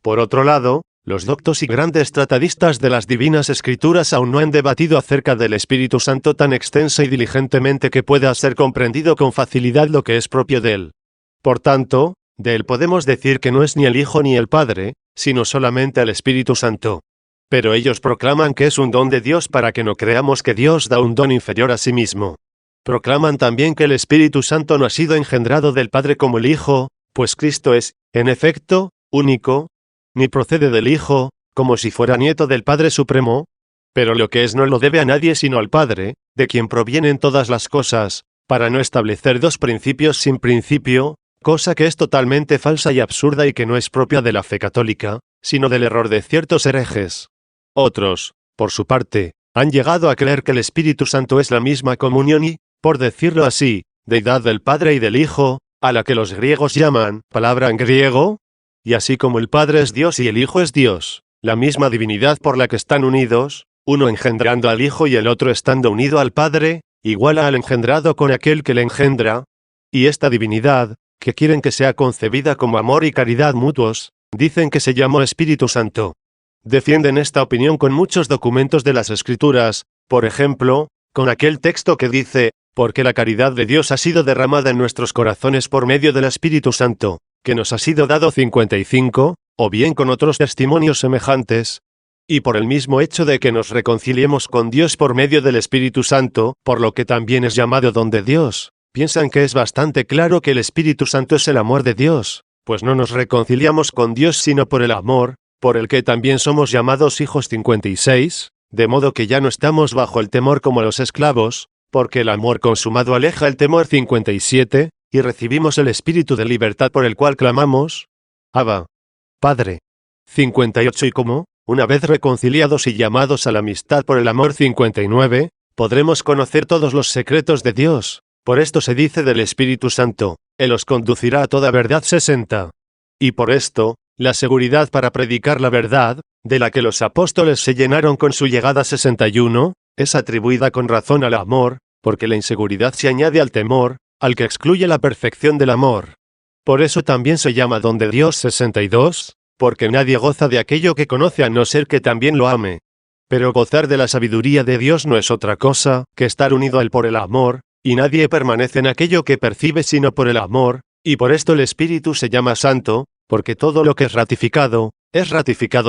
Por otro lado, los doctos y grandes tratadistas de las divinas escrituras aún no han debatido acerca del Espíritu Santo tan extensa y diligentemente que pueda ser comprendido con facilidad lo que es propio de él. Por tanto, de él podemos decir que no es ni el Hijo ni el Padre, sino solamente el Espíritu Santo. Pero ellos proclaman que es un don de Dios para que no creamos que Dios da un don inferior a sí mismo. Proclaman también que el Espíritu Santo no ha sido engendrado del Padre como el Hijo, pues Cristo es, en efecto, único, ni procede del Hijo, como si fuera nieto del Padre Supremo, pero lo que es no lo debe a nadie sino al Padre, de quien provienen todas las cosas, para no establecer dos principios sin principio, cosa que es totalmente falsa y absurda y que no es propia de la fe católica, sino del error de ciertos herejes. Otros, por su parte, han llegado a creer que el Espíritu Santo es la misma comunión y, por decirlo así, deidad del Padre y del Hijo, a la que los griegos llaman, palabra en griego, y así como el Padre es Dios y el Hijo es Dios, la misma divinidad por la que están unidos, uno engendrando al Hijo y el otro estando unido al Padre, iguala al engendrado con aquel que le engendra, y esta divinidad, que quieren que sea concebida como amor y caridad mutuos, dicen que se llamó Espíritu Santo. Defienden esta opinión con muchos documentos de las Escrituras, por ejemplo, con aquel texto que dice, porque la caridad de Dios ha sido derramada en nuestros corazones por medio del Espíritu Santo, que nos ha sido dado 55, o bien con otros testimonios semejantes, y por el mismo hecho de que nos reconciliemos con Dios por medio del Espíritu Santo, por lo que también es llamado don de Dios, piensan que es bastante claro que el Espíritu Santo es el amor de Dios, pues no nos reconciliamos con Dios sino por el amor, por el que también somos llamados hijos 56, de modo que ya no estamos bajo el temor como los esclavos, porque el amor consumado aleja el temor 57, y recibimos el espíritu de libertad por el cual clamamos, Abba, Padre. 58 y como, una vez reconciliados y llamados a la amistad por el amor 59, podremos conocer todos los secretos de Dios. Por esto se dice del Espíritu Santo, Él os conducirá a toda verdad 60. Y por esto, la seguridad para predicar la verdad, de la que los apóstoles se llenaron con su llegada 61, es atribuida con razón al amor, porque la inseguridad se añade al temor, al que excluye la perfección del amor. Por eso también se llama don de Dios 62, porque nadie goza de aquello que conoce a no ser que también lo ame. Pero gozar de la sabiduría de Dios no es otra cosa que estar unido a Él por el amor, y nadie permanece en aquello que percibe sino por el amor, y por esto el Espíritu se llama Santo, porque todo lo que es ratificado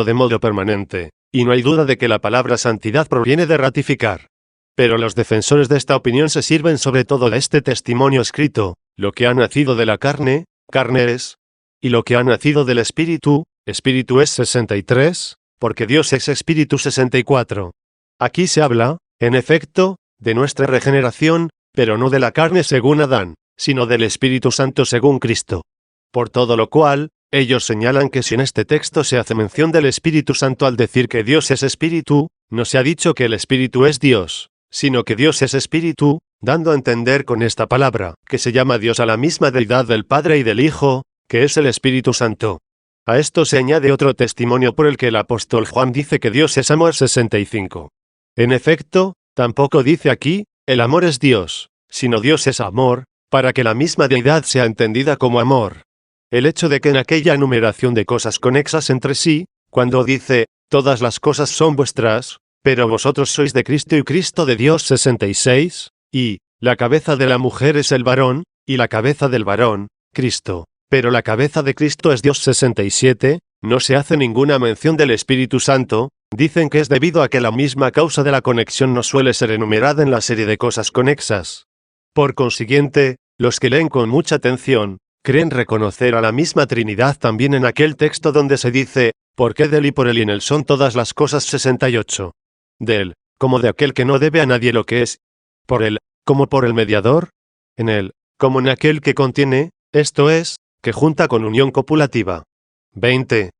de modo permanente, y no hay duda de que la palabra santidad proviene de ratificar. Pero los defensores de esta opinión se sirven sobre todo de este testimonio escrito, lo que ha nacido de la carne, carne es, y lo que ha nacido del Espíritu, Espíritu es 63, porque Dios es Espíritu 64. Aquí se habla, en efecto, de nuestra regeneración, pero no de la carne según Adán, sino del Espíritu Santo según Cristo. Por todo lo cual, ellos señalan que si en este texto se hace mención del Espíritu Santo al decir que Dios es Espíritu, no se ha dicho que el Espíritu es Dios, sino que Dios es Espíritu, dando a entender con esta palabra, que se llama Dios a la misma deidad del Padre y del Hijo, que es el Espíritu Santo. A esto se añade otro testimonio por el que el apóstol Juan dice que Dios es amor 65. En efecto, tampoco dice aquí, el amor es Dios, sino Dios es amor, para que la misma deidad sea entendida como amor. El hecho de que en aquella enumeración de cosas conexas entre sí, cuando dice, todas las cosas son vuestras, pero vosotros sois de Cristo y Cristo de Dios 66, y, la cabeza de la mujer es el varón, y la cabeza del varón, Cristo, pero la cabeza de Cristo es Dios 67, no se hace ninguna mención del Espíritu Santo, dicen que es debido a que la misma causa de la conexión no suele ser enumerada en la serie de cosas conexas. Por consiguiente, los que leen con mucha atención, creen reconocer a la misma Trinidad también en aquel texto donde se dice, porque de él y por él y en él son todas las cosas 68. De él, como de aquel que no debe a nadie lo que es, por él, como por el mediador, en él, como en aquel que contiene, esto es, que junta con unión copulativa. 20.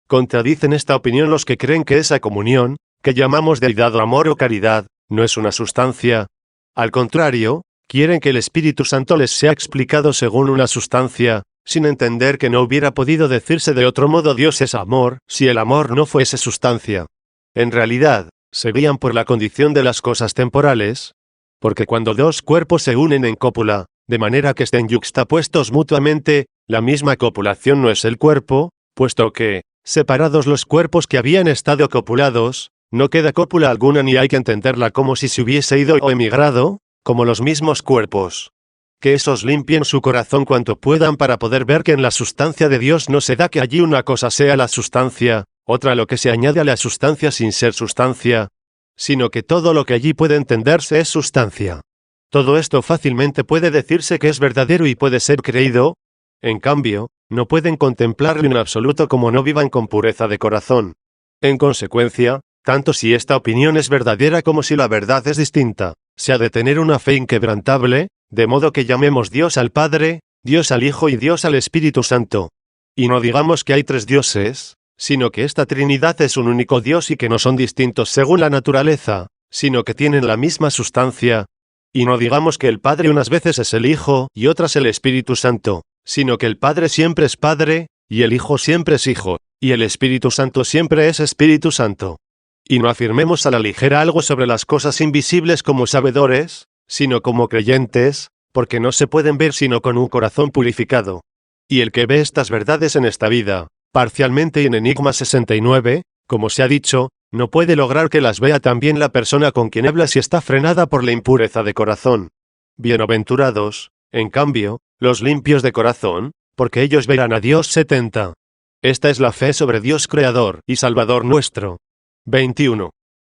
Contradicen esta opinión los que creen que esa comunión, que llamamos deidad o amor o caridad, no es una sustancia. Al contrario, quieren que el Espíritu Santo les sea explicado según una sustancia, sin entender que no hubiera podido decirse de otro modo Dios es amor, si el amor no fuese sustancia. En realidad, se guían por la condición de las cosas temporales, porque cuando dos cuerpos se unen en cópula, de manera que estén yuxtapuestos mutuamente, la misma copulación no es el cuerpo, puesto que, separados los cuerpos que habían estado copulados, no queda cópula alguna ni hay que entenderla como si se hubiese ido o emigrado, como los mismos cuerpos. Que esos limpien su corazón cuanto puedan para poder ver que en la sustancia de Dios no se da que allí una cosa sea la sustancia, otra lo que se añade a la sustancia sin ser sustancia, sino que todo lo que allí puede entenderse es sustancia. Todo esto fácilmente puede decirse que es verdadero y puede ser creído, en cambio, no pueden contemplarlo en absoluto como no vivan con pureza de corazón. En consecuencia, tanto si esta opinión es verdadera como si la verdad es distinta, se ha de tener una fe inquebrantable, de modo que llamemos Dios al Padre, Dios al Hijo y Dios al Espíritu Santo. Y no digamos que hay tres dioses, sino que esta Trinidad es un único Dios y que no son distintos según la naturaleza, sino que tienen la misma sustancia. Y no digamos que el Padre unas veces es el Hijo y otras el Espíritu Santo, sino que el Padre siempre es Padre, y el Hijo siempre es Hijo, y el Espíritu Santo siempre es Espíritu Santo. Y no afirmemos a la ligera algo sobre las cosas invisibles como sabedores, sino como creyentes, porque no se pueden ver sino con un corazón purificado. Y el que ve estas verdades en esta vida, parcialmente y en Enigma 69, como se ha dicho, no puede lograr que las vea también la persona con quien habla si está frenada por la impureza de corazón. Bienaventurados, en cambio, los limpios de corazón, porque ellos verán a Dios 70. Esta es la fe sobre Dios Creador y Salvador nuestro. 21.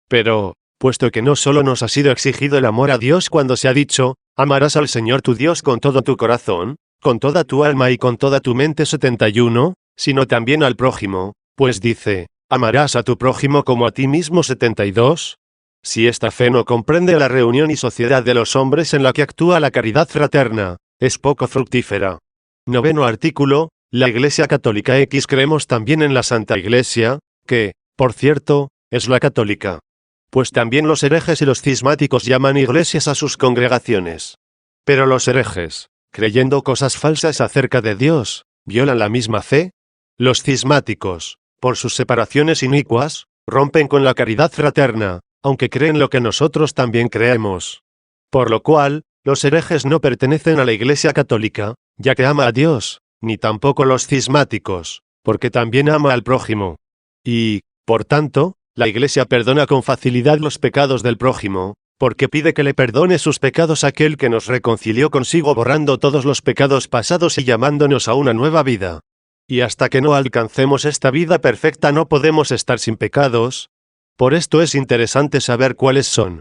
Pero, puesto que no solo nos ha sido exigido el amor a Dios cuando se ha dicho, amarás al Señor tu Dios con todo tu corazón, con toda tu alma y con toda tu mente 71, sino también al prójimo, pues dice, Amarás a tu prójimo como a ti mismo. 72. Si esta fe no comprende la reunión y sociedad de los hombres en la que actúa la caridad fraterna, es poco fructífera. Noveno artículo. La Iglesia Católica X. Creemos también en la Santa Iglesia, que, por cierto, es la católica. Pues también los herejes y los cismáticos llaman iglesias a sus congregaciones. Pero los herejes, creyendo cosas falsas acerca de Dios, ¿violan la misma fe? Los cismáticos, por sus separaciones inicuas, rompen con la caridad fraterna, aunque creen lo que nosotros también creemos. Por lo cual, los herejes no pertenecen a la Iglesia Católica, ya que ama a Dios, ni tampoco los cismáticos, porque también ama al prójimo. Y, por tanto, la Iglesia perdona con facilidad los pecados del prójimo, porque pide que le perdone sus pecados aquel que nos reconcilió consigo borrando todos los pecados pasados y llamándonos a una nueva vida. Y hasta que no alcancemos esta vida perfecta no podemos estar sin pecados. Por esto es interesante saber cuáles son.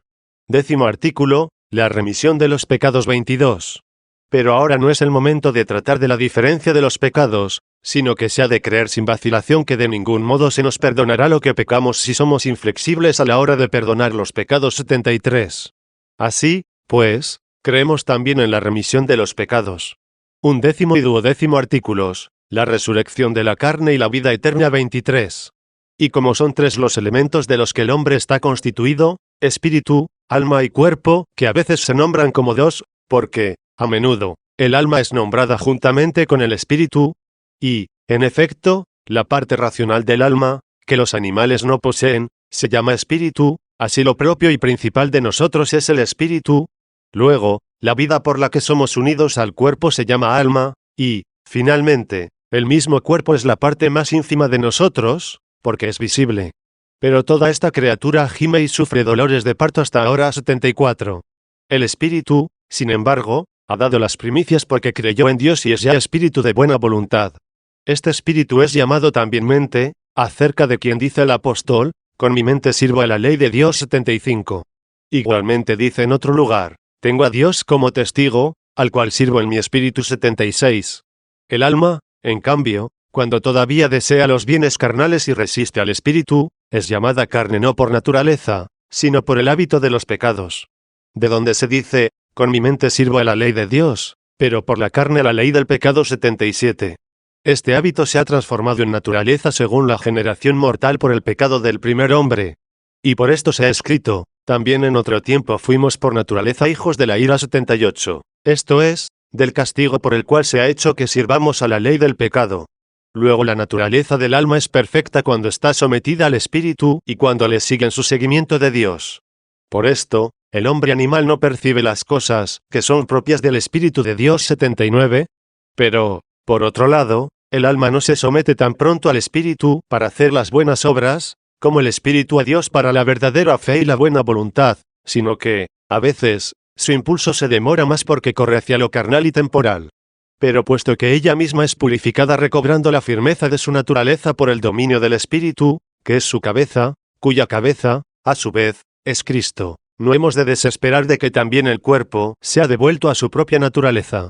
10º artículo, la remisión de los pecados. 22. Pero ahora no es el momento de tratar de la diferencia de los pecados, sino que se ha de creer sin vacilación que de ningún modo se nos perdonará lo que pecamos si somos inflexibles a la hora de perdonar los pecados. 73. Así, pues, creemos también en la remisión de los pecados. 11º y 12º artículos, la resurrección de la carne y la vida eterna. 23. Y como son tres los elementos de los que el hombre está constituido, espíritu, alma y cuerpo, que a veces se nombran como dos, porque, a menudo, el alma es nombrada juntamente con el espíritu, y, en efecto, la parte racional del alma, que los animales no poseen, se llama espíritu, así lo propio y principal de nosotros es el espíritu. Luego, la vida por la que somos unidos al cuerpo se llama alma, y, finalmente, el mismo cuerpo es la parte más ínfima de nosotros, porque es visible. Pero toda esta criatura gime y sufre dolores de parto hasta ahora. 74. El espíritu, sin embargo, ha dado las primicias porque creyó en Dios y es ya espíritu de buena voluntad. Este espíritu es llamado también mente, acerca de quien dice el apóstol, con mi mente sirvo a la ley de Dios. 75. Igualmente dice en otro lugar, tengo a Dios como testigo, al cual sirvo en mi espíritu. 76. El alma, en cambio, cuando todavía desea los bienes carnales y resiste al espíritu, es llamada carne no por naturaleza, sino por el hábito de los pecados. De donde se dice, con mi mente sirvo a la ley de Dios, pero por la carne a la ley del pecado. 77. Este hábito se ha transformado en naturaleza según la generación mortal por el pecado del primer hombre. Y por esto se ha escrito, también en otro tiempo fuimos por naturaleza hijos de la ira. 78. Esto es, del castigo por el cual se ha hecho que sirvamos a la ley del pecado. Luego la naturaleza del alma es perfecta cuando está sometida al espíritu y cuando le sigue en su seguimiento de Dios. Por esto, el hombre animal no percibe las cosas que son propias del espíritu de Dios. 79. Pero, por otro lado, el alma no se somete tan pronto al espíritu para hacer las buenas obras, como el espíritu a Dios para la verdadera fe y la buena voluntad, sino que, a veces, su impulso se demora más porque corre hacia lo carnal y temporal. Pero puesto que ella misma es purificada recobrando la firmeza de su naturaleza por el dominio del espíritu, que es su cabeza, cuya cabeza, a su vez, es Cristo, no hemos de desesperar de que también el cuerpo sea devuelto a su propia naturaleza.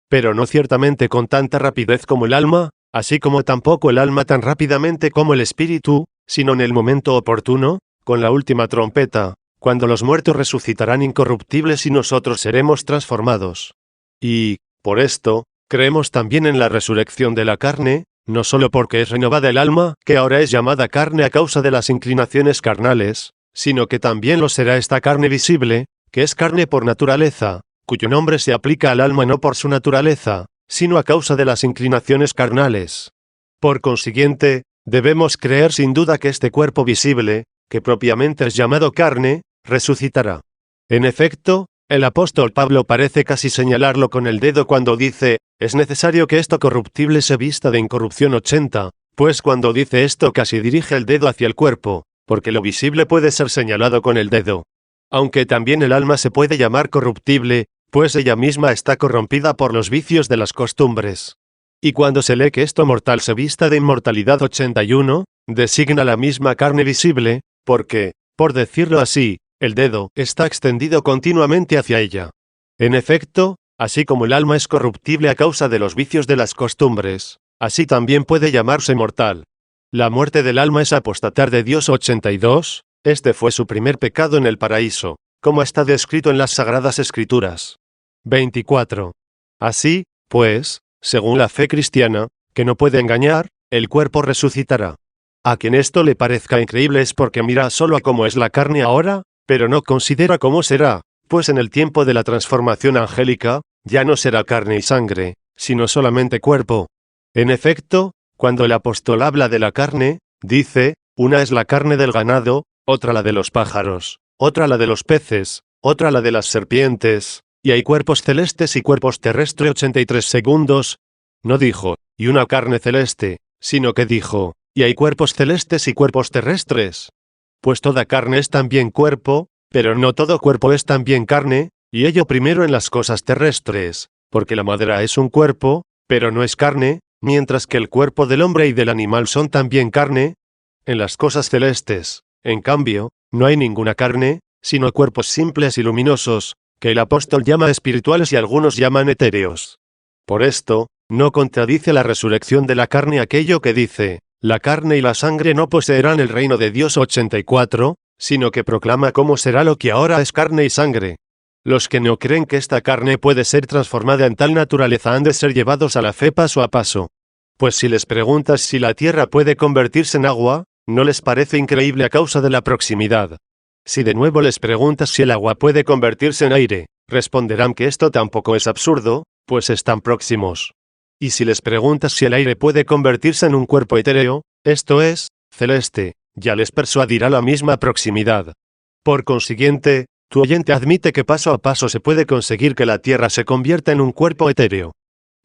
Pero no ciertamente con tanta rapidez como el alma, así como tampoco el alma tan rápidamente como el espíritu, sino en el momento oportuno, con la última trompeta, cuando los muertos resucitarán incorruptibles y nosotros seremos transformados. Y, por esto, creemos también en la resurrección de la carne, no solo porque es renovada el alma, que ahora es llamada carne a causa de las inclinaciones carnales, sino que también lo será esta carne visible, que es carne por naturaleza, cuyo nombre se aplica al alma no por su naturaleza, sino a causa de las inclinaciones carnales. Por consiguiente, debemos creer sin duda que este cuerpo visible, que propiamente es llamado carne, resucitará. En efecto, el apóstol Pablo parece casi señalarlo con el dedo cuando dice, es necesario que esto corruptible se vista de incorrupción. 80, pues cuando dice esto casi dirige el dedo hacia el cuerpo, porque lo visible puede ser señalado con el dedo. Aunque también el alma se puede llamar corruptible, pues ella misma está corrompida por los vicios de las costumbres. Y cuando se lee que esto mortal se vista de inmortalidad. 81, designa la misma carne visible, porque, por decirlo así, el dedo está extendido continuamente hacia ella. En efecto, así como el alma es corruptible a causa de los vicios de las costumbres, así también puede llamarse mortal. La muerte del alma es apostatar de Dios. 82. Este fue su primer pecado en el paraíso, como está descrito en las Sagradas Escrituras. 24. Así, pues, según la fe cristiana, que no puede engañar, el cuerpo resucitará. A quien esto le parezca increíble es porque mira solo a cómo es la carne ahora, pero no considera cómo será, pues en el tiempo de la transformación angélica, ya no será carne y sangre, sino solamente cuerpo. En efecto, cuando el apóstol habla de la carne, dice, una es la carne del ganado, otra la de los pájaros, otra la de los peces, otra la de las serpientes, y hay cuerpos celestes y cuerpos terrestres. 83 segundos. No dijo, y una carne celeste, sino que dijo, y hay cuerpos celestes y cuerpos terrestres. Pues toda carne es también cuerpo, pero no todo cuerpo es también carne, y ello primero en las cosas terrestres, porque la madera es un cuerpo, pero no es carne, mientras que el cuerpo del hombre y del animal son también carne. En las cosas celestes, en cambio, no hay ninguna carne, sino cuerpos simples y luminosos, que el apóstol llama espirituales y algunos llaman etéreos. Por esto, no contradice la resurrección de la carne aquello que dice, la carne y la sangre no poseerán el reino de Dios. 84, sino que proclama cómo será lo que ahora es carne y sangre. Los que no creen que esta carne puede ser transformada en tal naturaleza han de ser llevados a la fe paso a paso. Pues si les preguntas si la tierra puede convertirse en agua, ¿no les parece increíble a causa de la proximidad? Si de nuevo les preguntas si el agua puede convertirse en aire, responderán que esto tampoco es absurdo, pues están próximos. Y si les preguntas si el aire puede convertirse en un cuerpo etéreo, esto es, celeste, ya les persuadirá la misma proximidad. Por consiguiente, tu oyente admite que paso a paso se puede conseguir que la tierra se convierta en un cuerpo etéreo.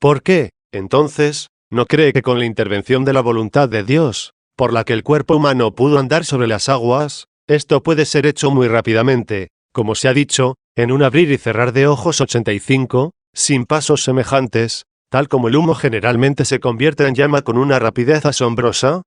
¿Por qué, entonces, no cree que con la intervención de la voluntad de Dios, por la que el cuerpo humano pudo andar sobre las aguas, esto puede ser hecho muy rápidamente, como se ha dicho, en un abrir y cerrar de ojos? 85, sin pasos semejantes, tal como el humo generalmente se convierte en llama con una rapidez asombrosa?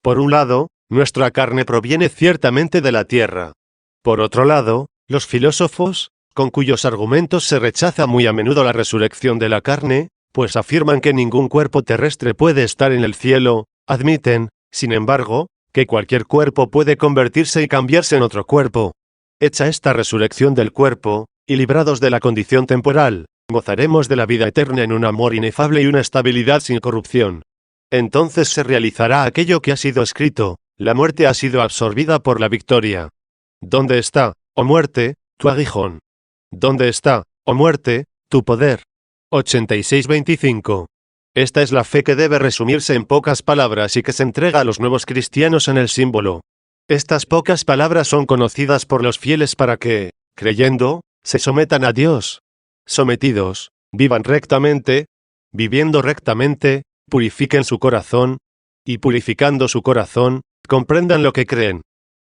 Por un lado, nuestra carne proviene ciertamente de la tierra. Por otro lado, los filósofos, con cuyos argumentos se rechaza muy a menudo la resurrección de la carne, pues afirman que ningún cuerpo terrestre puede estar en el cielo, admiten, sin embargo, que cualquier cuerpo puede convertirse y cambiarse en otro cuerpo. Hecha esta resurrección del cuerpo, y librados de la condición temporal, gozaremos de la vida eterna en un amor inefable y una estabilidad sin corrupción. Entonces se realizará aquello que ha sido escrito, la muerte ha sido absorbida por la victoria. ¿Dónde está, oh muerte, tu aguijón? ¿Dónde está, oh muerte, tu poder? 86-25. Esta es la fe que debe resumirse en pocas palabras y que se entrega a los nuevos cristianos en el símbolo. Estas pocas palabras son conocidas por los fieles para que, creyendo, se sometan a Dios. Sometidos, vivan rectamente, viviendo rectamente, purifiquen su corazón, y purificando su corazón, comprendan lo que creen.